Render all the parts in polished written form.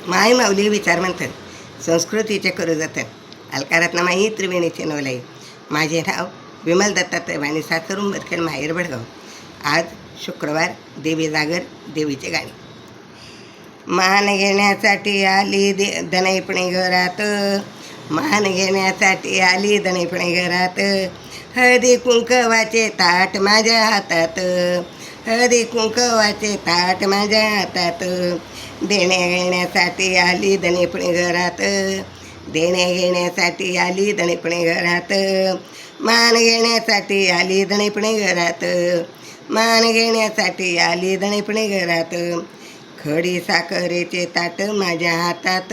माय माऊली विचार म्हणतात संस्कृतीचे करू जतन अलकारातनं माई त्रिवेणीचे नवलाई. माझे नाव विमल दत्तात्रय वाणी सासर उंबरखेड माहेर भडगाव. आज शुक्रवार देवी जागर देवीचे गाणे. मान घेण्यासाठी आली दनैपणे घरात, मान घेण्यासाठी आली दनैपणे घरात. हळदी कुंकवाचे ताट माझ्या हातात, हळदी कुंकवाचे ताट माझ्या हातात. देण्या घेण्यासाठी आली दणेपणे घरात, देण्या घेण्यासाठी आली दणेपणे घरात. मान घेण्यासाठी आली दणेपणे घरात, मान घेण्यासाठी आली दणेपणे घरात. खडी साखरेचे ताट माझ्या हातात,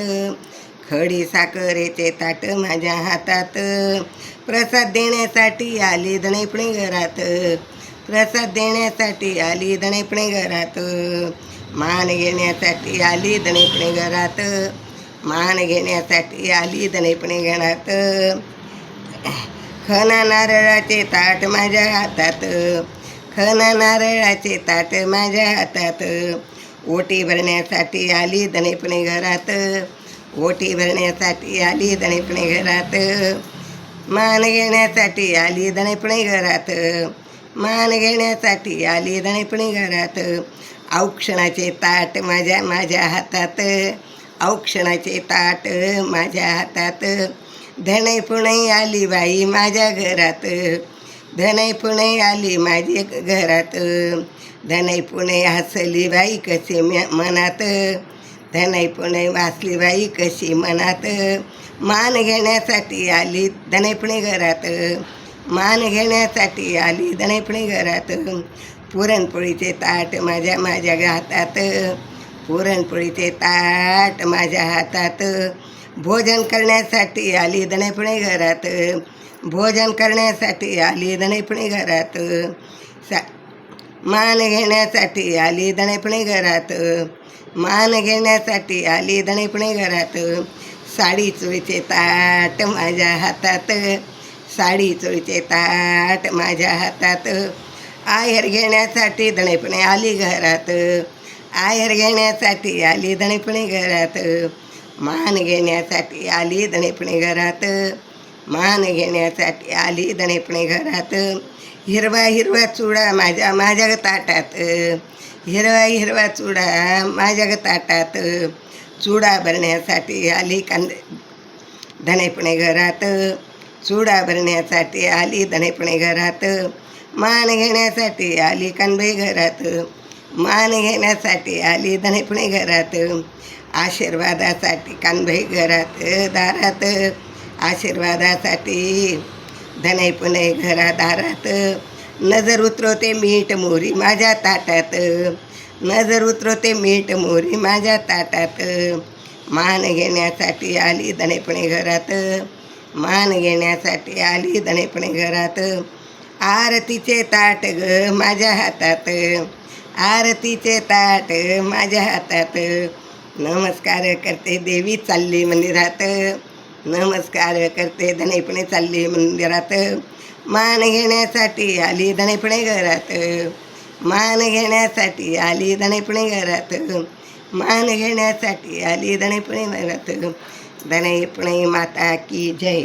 खडी साखरेचे ताट माझ्या हातात. प्रसाद देण्यासाठी आली दणेपणे घरात, प्रसाद देण्यासाठी आली दणेपणे घरात. मान घेण्यासाठी आली दणेपणे घरात, मान घेण्यासाठी आली दणेपणे घरात. खना नारळाचे ताट माझ्या हातात, खना नारळाचे ताट माझ्या हातात. ओटी भरण्यासाठी आली दणेपणे घरात, ओटी भरण्यासाठी आली दणेपणे घरात. मान घेण्यासाठी आली दणेपणे घरात, मान घेण्यासाठी आली दणेपणे घरात. औक्षणाचे ताट माझ्या हातात, औक्षणाचे ताट माझ्या हातात. धनै पुणे आली बाई माझ्या घरात, धनै पुणे आली माझी घरात. धनै पुणे हसली बाई कशी मनात, धनै पुणे वाचली बाई कशी मनात. मान घेण्यासाठी आली दणेपणे घरात, मान घेण्यासाठी आली दणेपणे घरात. पुरणपोळीचे ताट माझ्या हातात, पुरणपोळीचे ताट माझ्या हातात. भोजन करण्यासाठी आली दणेपणे घरात, भोजन करण्यासाठी आली दणेपणे घरात. मान घेण्यासाठी आली दणेपणे घरात, मान घेण्यासाठी आली दणेपणे घरात. साडी चोळीचे ताट माझ्या हातात, साडी चोळीचे ताट माझ्या हातात. आहेर घेण्यासाठी दणेपणे आली घरात, आहेर घेण्यासाठी आली दणेपणे घरात. मान घेण्यासाठी आली दणेपणे घरात, मान घेण्यासाठी आली दणेपणे घरात. हिरवा हिरवा चुडा माझ्या ताटात, हिरवा हिरवा चुडा माझ्या ताटात. चुडा भरण्यासाठी आली दणेपणे घरात, चुडा भरण्यासाठी आली दणेपणे घरात. मान घेण्यासाठी आली कानबाई घरात, मान घेण्यासाठी आली दणेपणे घरात. आशीर्वादासाठी कानबाई घरात दारात, आशीर्वादासाठी दणेपणे घरादारात. नजर उतरवते मीठ मोहरी माझ्या ताटात, नजर उतरवते मीठ मोहरी माझ्या ताटात. मान घेण्यासाठी आली दणेपणे घरात, मान घेण्यासाठी आली दणेपणे घरात. आरतीचे ताट ग माझ्या हातात, आरतीचे ताट माझ्या हातात. नमस्कार करते देवी चालली मंदिरात, नमस्कार करते दणेपणे चालली मंदिरात. मान घेण्यासाठी आली दणेपणे घरात, मान घेण्यासाठी आली दणेपणे घरात, मान घेण्यासाठी आली दणेपणे घरात. दणेपणे माता की जय.